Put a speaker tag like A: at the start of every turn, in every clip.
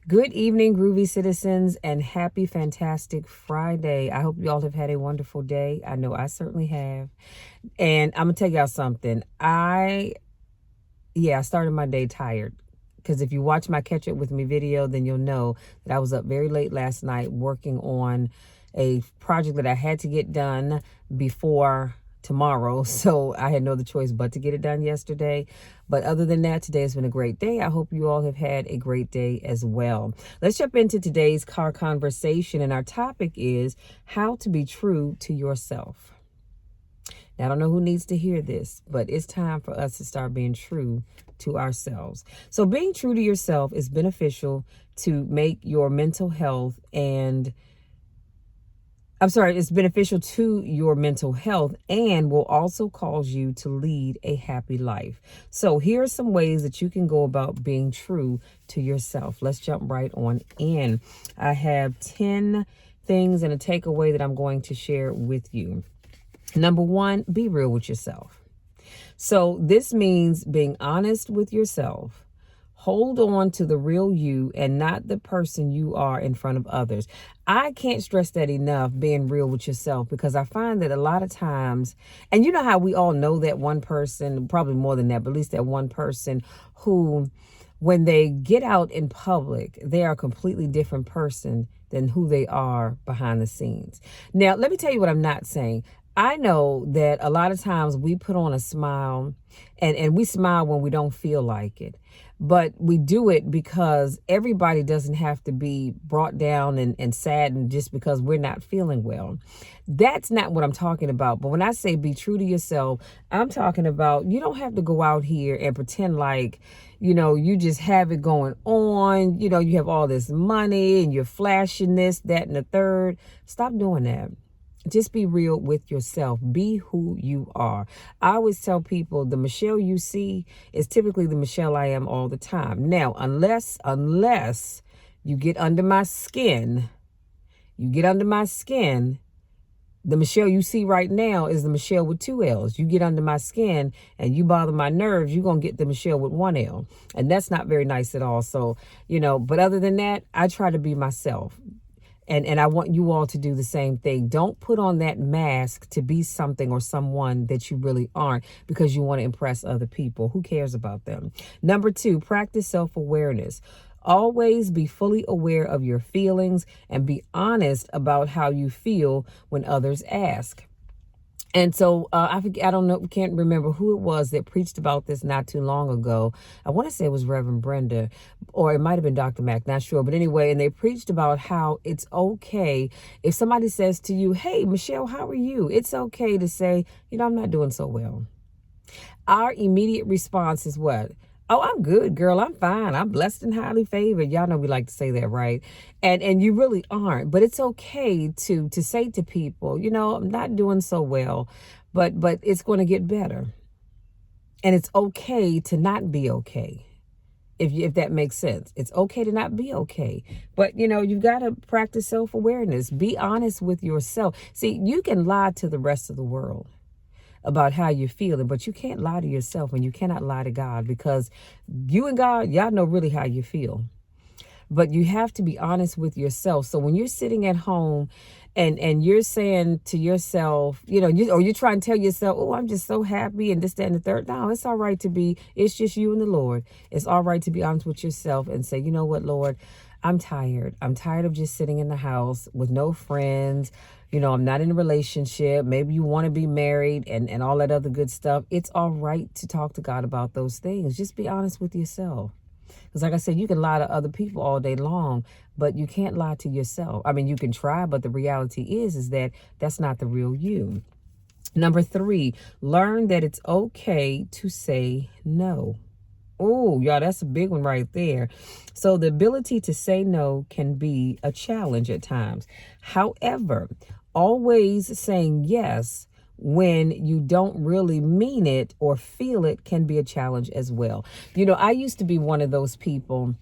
A: Good evening, groovy citizens, and happy, fantastic Friday. I hope you all have had a wonderful day. I know I certainly have. And I'm going to tell y'all something. I started my day tired. Because if you watch my Catch Up With Me video, then you'll know that I was up very late last night working on a project that I had to get done before tomorrow. So I had no other choice but to get it done yesterday. But other than that, today has been a great day. I hope you all have had a great day as well. Let's jump into today's car conversation. And our topic is how to be true to yourself. Now, I don't know who needs to hear this, but it's time for us to start being true to ourselves. So being true to yourself is beneficial to make your mental health it's beneficial to your mental health and will also cause you to lead a happy life. So here are some ways that you can go about being true to yourself. Let's jump right on in. I have 10 things and a takeaway that I'm going to share with you. Number one, be real with yourself. So this means being honest with yourself. Hold on to the real you and not the person you are in front of others. I can't stress that enough, being real with yourself, because I find that a lot of times, and you know how we all know that one person, probably more than that, but at least that one person who, when they get out in public, they are a completely different person than who they are behind the scenes. Now, let me tell you what I'm not saying. I know that a lot of times we put on a smile and we smile when we don't feel like it. But we do it because everybody doesn't have to be brought down and saddened just because we're not feeling well. That's not what I'm talking about. But when I say be true to yourself, I'm talking about you don't have to go out here and pretend like, you just have it going on. You have all this money and you're flashing this, that, and the third. Stop doing that. Just be real with yourself. Be who you are. I always tell people the Michelle you see is typically the Michelle I am all the time. Now, unless you get under my skin, the Michelle you see right now is the Michelle with 2 L's. You get under my skin and you bother my nerves, you're going to get the Michelle with 1 L. And that's not very nice at all. So, but other than that, I try to be myself. And I want you all to do the same thing. Don't put on that mask to be something or someone that you really aren't because you want to impress other people. Who cares about them? Number 2, practice self-awareness. Always be fully aware of your feelings and be honest about how you feel when others ask. And so I don't know, can't remember who it was that preached about this not too long ago. I want to say it was Reverend Brenda, or it might have been Dr. Mack, not sure. But anyway, and they preached about how it's okay if somebody says to you, hey, Michelle, how are you? It's okay to say, I'm not doing so well. Our immediate response is what? Oh, I'm good, girl. I'm fine. I'm blessed and highly favored. Y'all know we like to say that, right? And you really aren't. But it's okay to say to people, I'm not doing so well, but it's going to get better. And it's okay to not be okay. If that makes sense. It's okay to not be okay. But, you've got to practice self-awareness. Be honest with yourself. See, you can lie to the rest of the world about how you're feeling, but you can't lie to yourself and you cannot lie to God, because you and God, y'all know really how you feel. But you have to be honest with yourself. So when you're sitting at home and you're saying to yourself, or you're trying to tell yourself, oh, I'm just so happy and this, that, and the third. No, it's all right it's just you and the Lord. It's all right to be honest with yourself and say, you know what, Lord, I'm tired. I'm tired of just sitting in the house with no friends. I'm not in a relationship. Maybe you want to be married and all that other good stuff. It's all right to talk to God about those things. Just be honest with yourself. Because like I said, you can lie to other people all day long, but you can't lie to yourself. I mean, you can try, but the reality is that that's not the real you. Number 3, learn that it's okay to say no. Oh, y'all, that's a big one right there. So the ability to say no can be a challenge at times. However, always saying yes when you don't really mean it or feel it can be a challenge as well. I used to be one of those people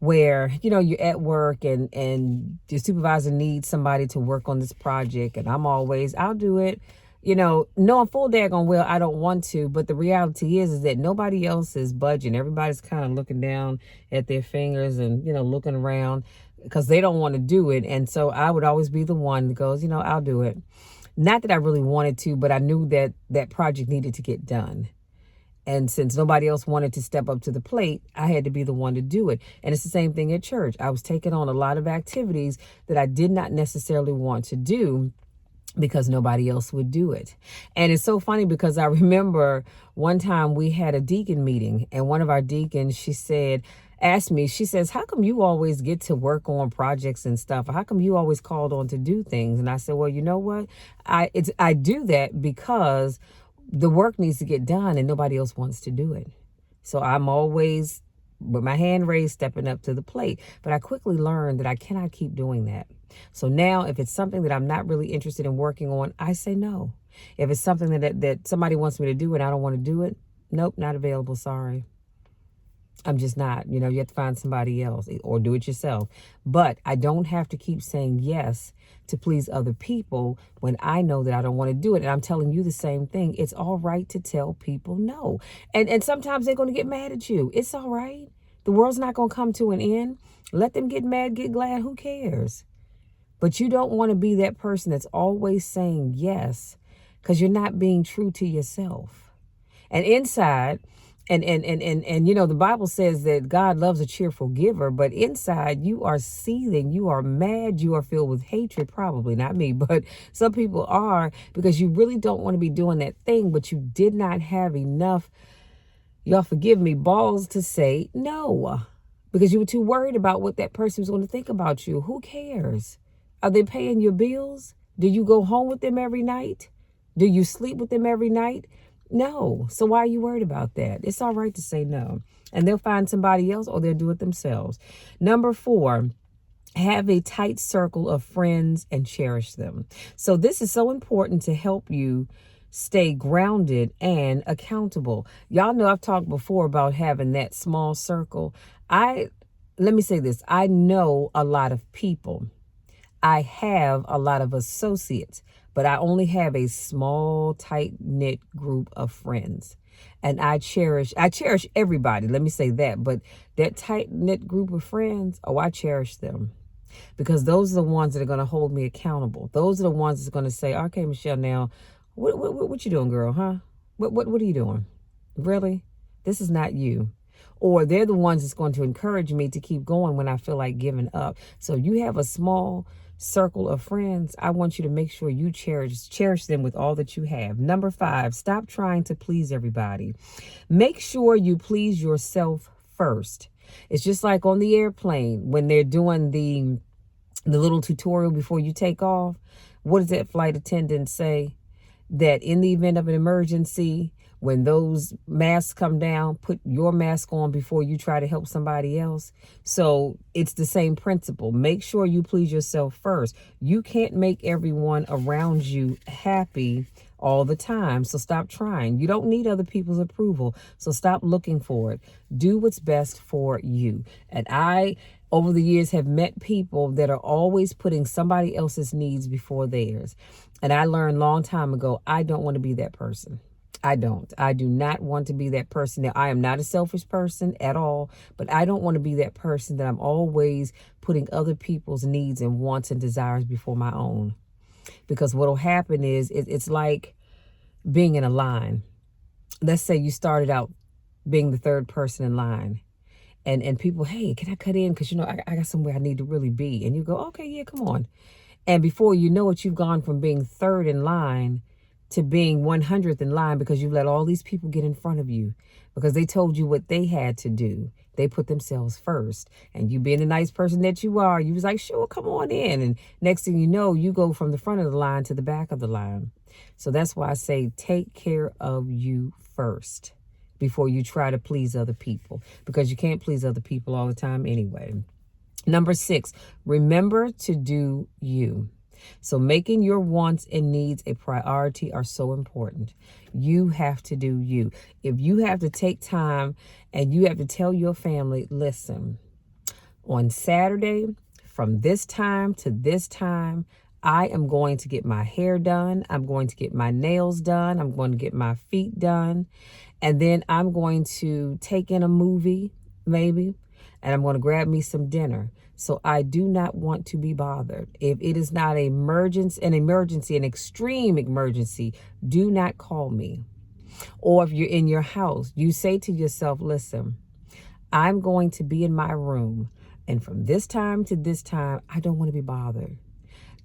A: where, you're at work and your supervisor needs somebody to work on this project. And I'm always, I'll do it. knowing full daggone well I don't want to, but the reality is that nobody else is budging. Everybody's kind of looking down at their fingers and, looking around because they don't want to do it. And so I would always be the one that goes, I'll do it. Not that I really wanted to, but I knew that that project needed to get done. And since nobody else wanted to step up to the plate, I had to be the one to do it. And it's the same thing at church. I was taking on a lot of activities that I did not necessarily want to do because nobody else would do it. And it's so funny because I remember one time we had a deacon meeting, and one of our deacons, she says, how come you always get to work on projects and stuff? How come you always called on to do things? And I said, well, you know what? I do that because the work needs to get done and nobody else wants to do it. So I'm always with my hand raised, stepping up to the plate. But I quickly learned that I cannot keep doing that. So now if it's something that I'm not really interested in working on, I say no. If it's something that somebody wants me to do and I don't want to do it, nope, not available. Sorry. I'm just not. You have to find somebody else or do it yourself. But I don't have to keep saying yes to please other people when I know that I don't want to do it. And I'm telling you the same thing. It's all right to tell people no. And sometimes they're going to get mad at you. It's all right. The world's not going to come to an end. Let them get mad, get glad. Who cares? But you don't want to be that person that's always saying yes because you're not being true to yourself. And inside, and the Bible says that God loves a cheerful giver, but inside you are seething, you are mad, you are filled with hatred. Probably not me, but some people are, because you really don't want to be doing that thing, but you did not have enough, y'all forgive me, balls to say no, because you were too worried about what that person was going to think about you. Who cares? Are they paying your bills? Do you go home with them every night? Do you sleep with them every night? No. So why are you worried about that? It's all right to say no. And they'll find somebody else or they'll do it themselves. Number 4, have a tight circle of friends and cherish them. So this is so important to help you stay grounded and accountable. Y'all know I've talked before about having that small circle. Let me say this. I know a lot of people. I have a lot of associates, but I only have a small, tight-knit group of friends. And I cherish everybody, let me say that. But that tight-knit group of friends, I cherish them. Because those are the ones that are going to hold me accountable. Those are the ones that's going to say, okay, Michelle, now, what you doing, girl, huh? What are you doing? Really? This is not you. Or they're the ones that's going to encourage me to keep going when I feel like giving up. So you have a small circle of friends. I want you to make sure you cherish them with all that you have. Number 5, stop trying to please everybody. Make sure you please yourself first. It's just like on the airplane when they're doing the little tutorial before you take off. What does that flight attendant say? That in the event of an emergency, when those masks come down, put your mask on before you try to help somebody else. So it's the same principle. Make sure you please yourself first. You can't make everyone around you happy all the time. So stop trying. You don't need other people's approval. So stop looking for it. Do what's best for you. And I, over the years, have met people that are always putting somebody else's needs before theirs. And I learned a long time ago, I don't want to be that person. I do not want to be that person. Now, I am not a selfish person at all, but I don't want to be that person that I'm always putting other people's needs and wants and desires before my own. Because what will happen is it's like being in a line. Let's say you started out being the third person in line. And people, hey, can I cut in? Because, I got somewhere I need to really be. And you go, okay, yeah, come on. And before you know it, you've gone from being third in line to being 100th in line because you let all these people get in front of you because they told you what they had to do. They put themselves first. And you being the nice person that you are, you was like, sure, come on in. And next thing you know, you go from the front of the line to the back of the line. So that's why I say take care of you first before you try to please other people, because you can't please other people all the time anyway. Number 6, remember to do you. So making your wants and needs a priority are so important. You have to do you. If you have to take time and you have to tell your family, listen, on Saturday, from this time to this time, I am going to get my hair done. I'm going to get my nails done. I'm going to get my feet done. And then I'm going to take in a movie, maybe, and I'm going to grab me some dinner. So I do not want to be bothered. If it is not an emergency, an extreme emergency, do not call me. Or if you're in your house, you say to yourself, listen, I'm going to be in my room. And from this time to this time, I don't want to be bothered.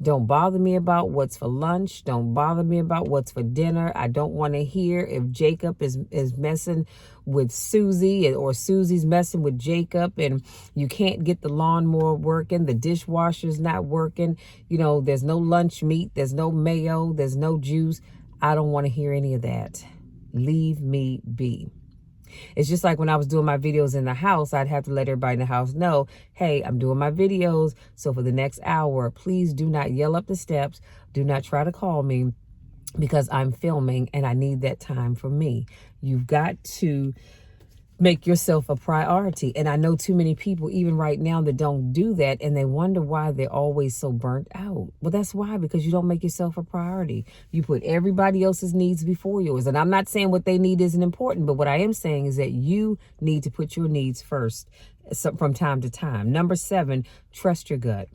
A: Don't bother me about what's for lunch. Don't bother me about what's for dinner. I don't want to hear if Jacob is messing with Susie or Susie's messing with Jacob and you can't get the lawnmower working, the dishwasher's not working, there's no lunch meat, there's no mayo, there's no juice. I don't want to hear any of that. Leave me be. It's just like when I was doing my videos in the house, I'd have to let everybody in the house know, hey, I'm doing my videos. So for the next hour, please do not yell up the steps. Do not try to call me because I'm filming and I need that time for me. You've got to make yourself a priority. And I know too many people, even right now, that don't do that. And they wonder why they're always so burnt out. Well, that's why, because you don't make yourself a priority. You put everybody else's needs before yours. And I'm not saying what they need isn't important, but what I am saying is that you need to put your needs first from time to time. Number 7, trust your gut.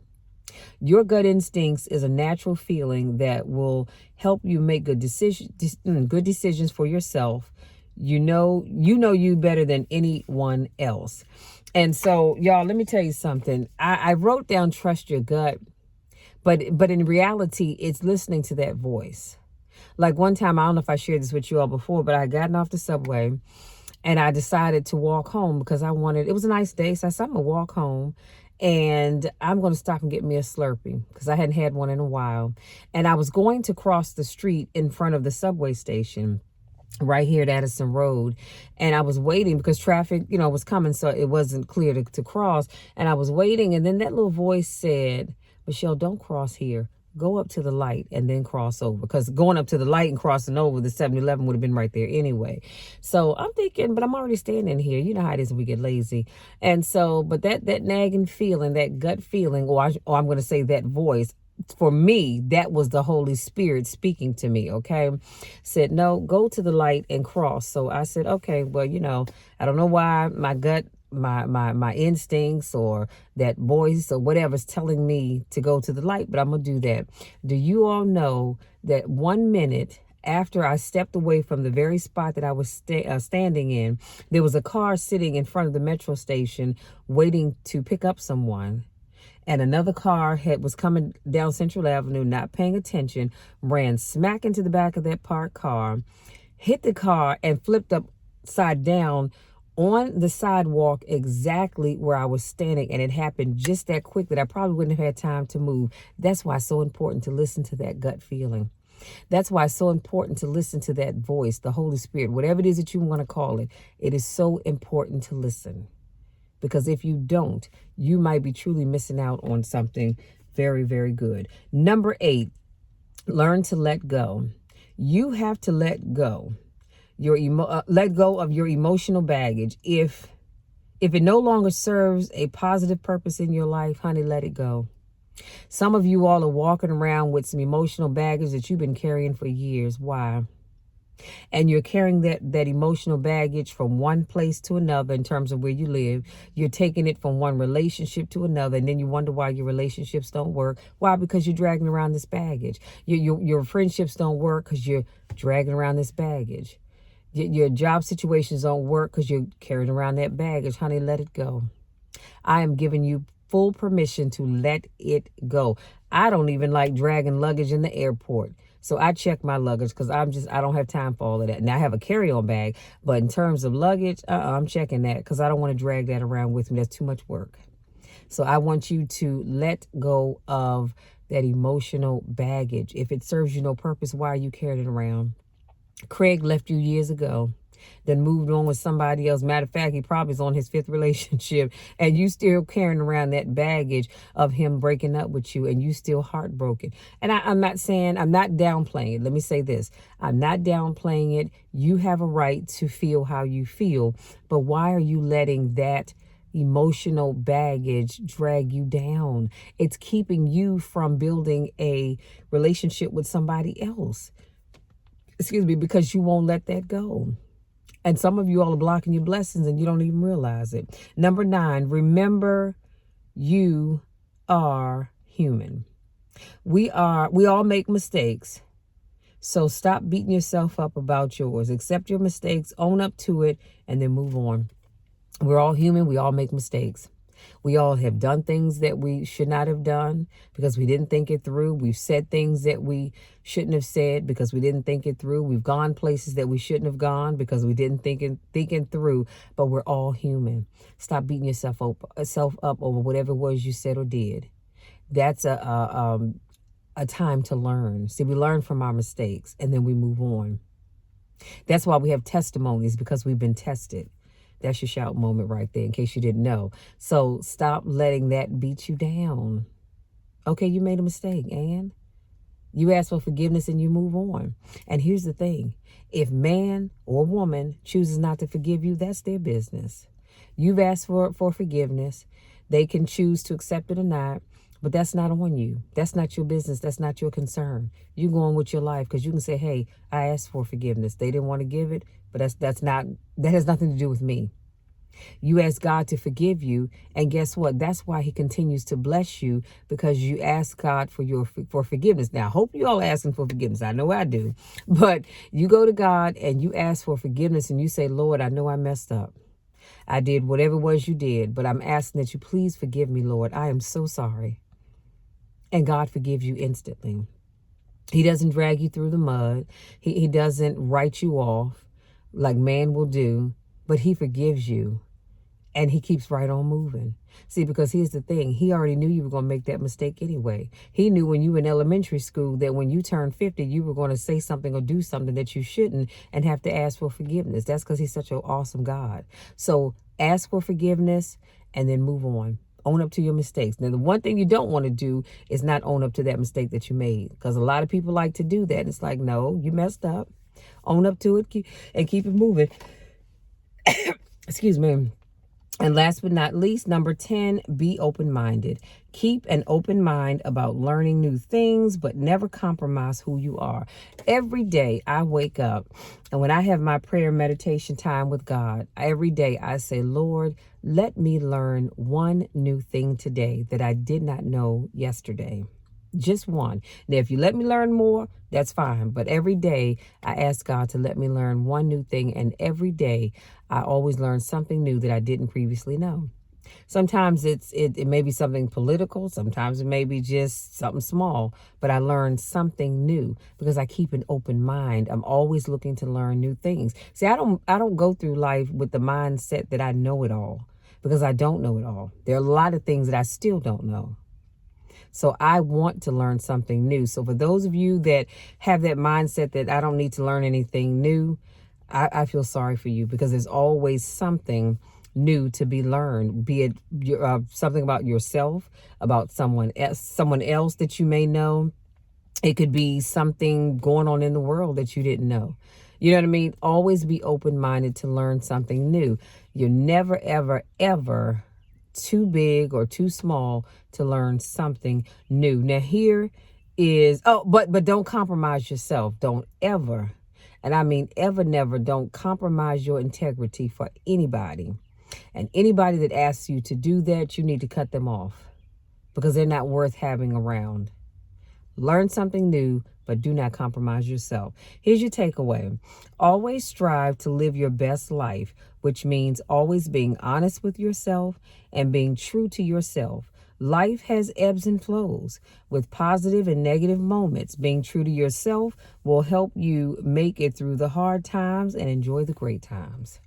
A: Your gut instincts is a natural feeling that will help you make good decisions for yourself. You know you better than anyone else. And so, y'all, let me tell you something. I wrote down trust your gut, but in reality, it's listening to that voice. Like one time, I don't know if I shared this with you all before, but I had gotten off the subway and I decided to walk home because it was a nice day. So I said, I'm going to walk home and I'm going to stop and get me a Slurpee because I hadn't had one in a while. And I was going to cross the street in front of the subway station right here at Addison Road. And I was waiting because traffic, was coming. So it wasn't clear to cross. And I was waiting. And then that little voice said, Michelle, don't cross here. Go up to the light and then cross over. Because going up to the light and crossing over, the 7-Eleven would have been right there anyway. So I'm thinking, but I'm already standing here. You know how it is when we get lazy. And so, but that nagging feeling, that gut feeling, or I'm going to say that voice, for me, that was the Holy Spirit speaking to me, okay? Said, no, go to the light and cross. So I said, okay, well, I don't know why my gut, my instincts or that voice or whatever's telling me to go to the light, but I'm going to do that. Do you all know that 1 minute after I stepped away from the very spot that I was standing in, there was a car sitting in front of the metro station waiting to pick up someone. And another car was coming down Central Avenue, not paying attention, ran smack into the back of that parked car, hit the car, and flipped upside down on the sidewalk exactly where I was standing. And it happened just that quick that I probably wouldn't have had time to move. That's why it's so important to listen to that gut feeling. That's why it's so important to listen to that voice, the Holy Spirit, whatever it is that you want to call it. It is so important to listen. Because if you don't, you might be truly missing out on something very, very good. Number 8, learn to let go. You have to let go. Let go of your emotional baggage. If it no longer serves a positive purpose in your life, honey, let it go. Some of you all are walking around with some emotional baggage that you've been carrying for years. Why? And you're carrying that emotional baggage from one place to another in terms of where you live. You're taking it from one relationship to another, and then you wonder why your relationships don't work. Why? Because you're dragging around this baggage. Your friendships don't work because you're dragging around this baggage. Your job situations don't work because you're carrying around that baggage. Honey, let it go. I am giving you full permission to let it go. I don't even like dragging luggage in the airport. So I check my luggage because I don't have time for all of that. Now I have a carry-on bag, but in terms of luggage, I'm checking that because I don't want to drag that around with me. That's too much work. So I want you to let go of that emotional baggage. If it serves you no purpose, why are you carrying it around? Craig left you years ago, then moved on with somebody else. Matter of fact, he probably is on his 5th relationship, and you still carrying around that baggage of him breaking up with you, and you still heartbroken. And I'm not downplaying it. Let me say this. I'm not downplaying it. You have a right to feel how you feel, but why are you letting that emotional baggage drag you down. It's keeping you from building a relationship with somebody else. Excuse me, because you won't let that go. And some of you all are blocking your blessings and you don't even realize it. Number 9, remember you are human. We all make mistakes. So stop beating yourself up about yours. Accept your mistakes, own up to it, and then move on. We're all human. We all make mistakes. We all have done things that we should not have done because we didn't think it through. We've said things that we shouldn't have said because we didn't think it through. We've gone places that we shouldn't have gone because we didn't think it through. But we're all human. Stop beating yourself up over whatever it was you said or did. That's a time to learn. See, we learn from our mistakes and then we move on. That's why we have testimonies, because we've been tested. That's your shout moment right there, in case you didn't know. So stop letting that beat you down. Okay, you made a mistake, and you ask for forgiveness and you move on. And here's the thing. If man or woman chooses not to forgive you, that's their business. You've asked for forgiveness. They can choose to accept it or not. But that's not on you. That's not your business. That's not your concern. You go on with your life, because you can say, hey, I asked for forgiveness. They didn't want to give it, but that has nothing to do with me. You ask God to forgive you, and guess what? That's why he continues to bless you, because you ask God for forgiveness. Now, I hope you all asking for forgiveness. I know I do. But you go to God and you ask for forgiveness and you say, Lord, I know I messed up. I did whatever it was you did, but I'm asking that you please forgive me, Lord. I am so sorry. And God forgives you instantly. He doesn't drag you through the mud. He doesn't write you off like man will do, but he forgives you and he keeps right on moving. See, because here's the thing. He already knew you were going to make that mistake anyway. He knew when you were in elementary school that when you turned 50, you were going to say something or do something that you shouldn't and have to ask for forgiveness. That's because he's such an awesome God. So ask for forgiveness and then move on. Own up to your mistakes. Now, the one thing you don't want to do is not own up to that mistake that you made, because a lot of people like to do that. It's like, no, you messed up. Own up to it and keep it moving. Excuse me. And last but not least, number 10, be open-minded. Keep an open mind about learning new things, but never compromise who you are. Every day I wake up, and when I have my prayer meditation time with God, every day I say, Lord, let me learn one new thing today that I did not know yesterday. Just one. Now, if you let me learn more, that's fine. But every day I ask God to let me learn one new thing. And every day I always learn something new that I didn't previously know. Sometimes it may be something political. Sometimes it may be just something small. But I learn something new because I keep an open mind. I'm always looking to learn new things. See, I don't go through life with the mindset that I know it all, because I don't know it all. There are a lot of things that I still don't know. So I want to learn something new. So for those of you that have that mindset that I don't need to learn anything new, I feel sorry for you, because there's always something new to be learned, be it something about yourself, about someone else that you may know. It could be something going on in the world that you didn't know. You know what I mean? Always be open-minded to learn something new. You're never, ever, ever too big or too small to learn something new. Now here is, but don't compromise yourself. Don't ever, and I mean ever, never, don't compromise your integrity for anybody. And anybody that asks you to do that, you need to cut them off, because they're not worth having around. Learn something new, but do not compromise yourself. Here's your takeaway. Always strive to live your best life, which means always being honest with yourself and being true to yourself. Life has ebbs and flows with positive and negative moments. Being true to yourself will help you make it through the hard times and enjoy the great times.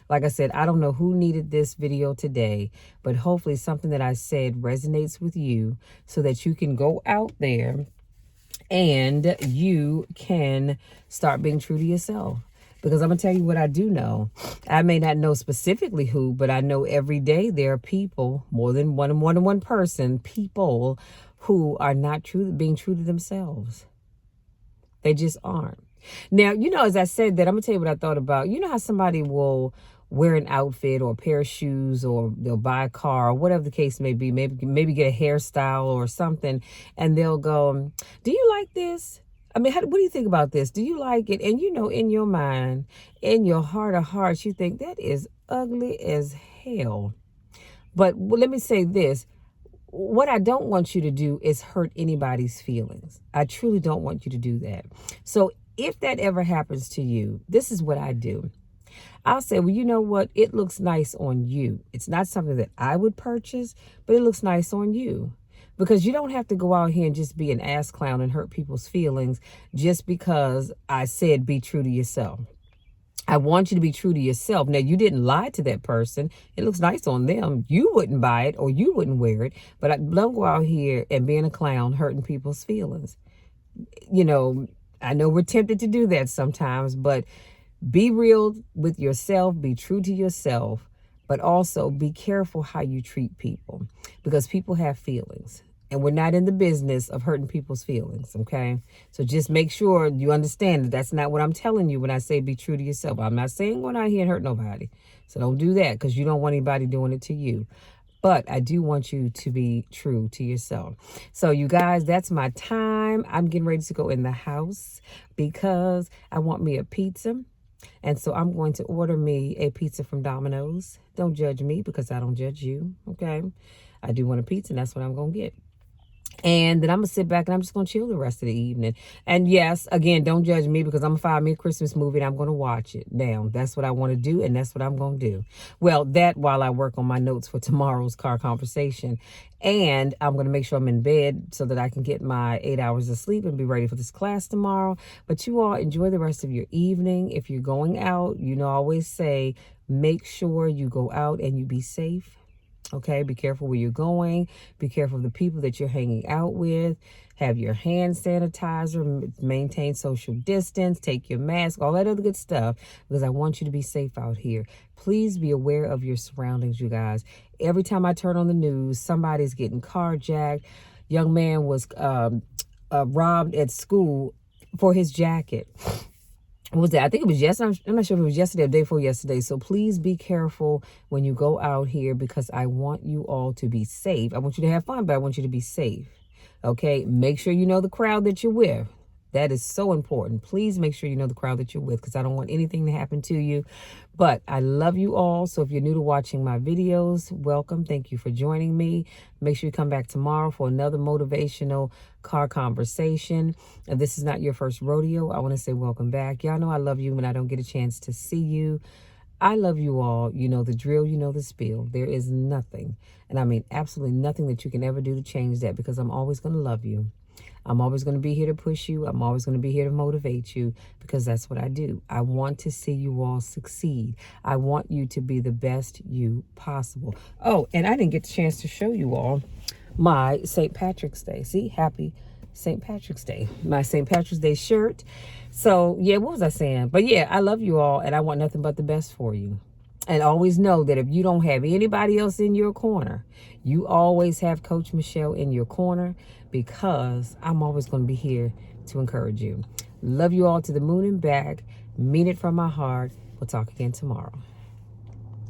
A: Like I said, I don't know who needed this video today, but hopefully something that I said resonates with you so that you can go out there and you can start being true to yourself. Because I'm going to tell you what I do know. I may not know specifically who, but I know every day there are people, more than one person, people who are not being true to themselves. They just aren't. Now, as I said that, I'm going to tell you what I thought about. You know how somebody will wear an outfit or a pair of shoes, or they'll buy a car or whatever the case may be, maybe get a hairstyle or something, and they'll go, do you like this? I mean, what do you think about this? Do you like it? And in your mind, in your heart of hearts, you think that is ugly as hell. But let me say this. What I don't want you to do is hurt anybody's feelings. I truly don't want you to do that. So if that ever happens to you, this is what I do. I'll say, well, you know what? It looks nice on you. It's not something that I would purchase, but it looks nice on you. Because you don't have to go out here and just be an ass clown and hurt people's feelings just because I said be true to yourself. I want you to be true to yourself. Now, you didn't lie to that person. It looks nice on them. You wouldn't buy it or you wouldn't wear it. But don't go out here and being a clown, hurting people's feelings. I know we're tempted to do that sometimes, but be real with yourself. Be true to yourself. But also be careful how you treat people, because people have feelings. And we're not in the business of hurting people's feelings, okay? So just make sure you understand that that's not what I'm telling you when I say be true to yourself. I'm not saying go out here and hurt nobody. So don't do that, because you don't want anybody doing it to you. But I do want you to be true to yourself. So you guys, that's my time. I'm getting ready to go in the house because I want me a pizza. And so I'm going to order me a pizza from Domino's. Don't judge me, because I don't judge you, okay? I do want a pizza, and that's what I'm going to get. And then I'm going to sit back and I'm just going to chill the rest of the evening. And yes, again, don't judge me, because I'm going to find me a Christmas movie and I'm going to watch it. Now, that's what I want to do, and that's what I'm going to do. Well, that while I work on my notes for tomorrow's car conversation. And I'm going to make sure I'm in bed so that I can get my 8 hours of sleep and be ready for this class tomorrow. But you all enjoy the rest of your evening. If you're going out, I always say, make sure you go out and you be safe. Okay, be careful where you're going. Be careful of the people that you're hanging out with. Have your hand sanitizer. Maintain social distance. Take your mask. All that other good stuff, because I want you to be safe out here. Please be aware of your surroundings, you guys. Every time I turn on the news, somebody's getting carjacked. Young man was robbed at school for his jacket. What was that? I think it was yesterday. I'm not sure if it was yesterday or the day before yesterday. So please be careful when you go out here, because I want you all to be safe. I want you to have fun, but I want you to be safe. Okay? Make sure you know the crowd that you're with. That is so important. Please make sure you know the crowd that you're with, because I don't want anything to happen to you. But I love you all. So if you're new to watching my videos, welcome. Thank you for joining me. Make sure you come back tomorrow for another motivational car conversation. If this is not your first rodeo, I want to say welcome back. Y'all know I love you when I don't get a chance to see you. I love you all. You know the drill, you know the spiel. There is nothing, and I mean absolutely nothing, that you can ever do to change that, because I'm always going to love you. I'm always going to be here to push you. I'm always going to be here to motivate you, because that's what I do. I want to see you all succeed. I want you to be the best you possible. Oh, and I didn't get the chance to show you all my St. Patrick's Day. See, happy St. Patrick's Day. My St. Patrick's Day shirt. So, yeah, what was I saying? But, yeah, I love you all, and I want nothing but the best for you. And always know that if you don't have anybody else in your corner, you always have Coach Michelle in your corner, because I'm always going to be here to encourage you. Love you all to the moon and back. Mean it from my heart. We'll talk again tomorrow.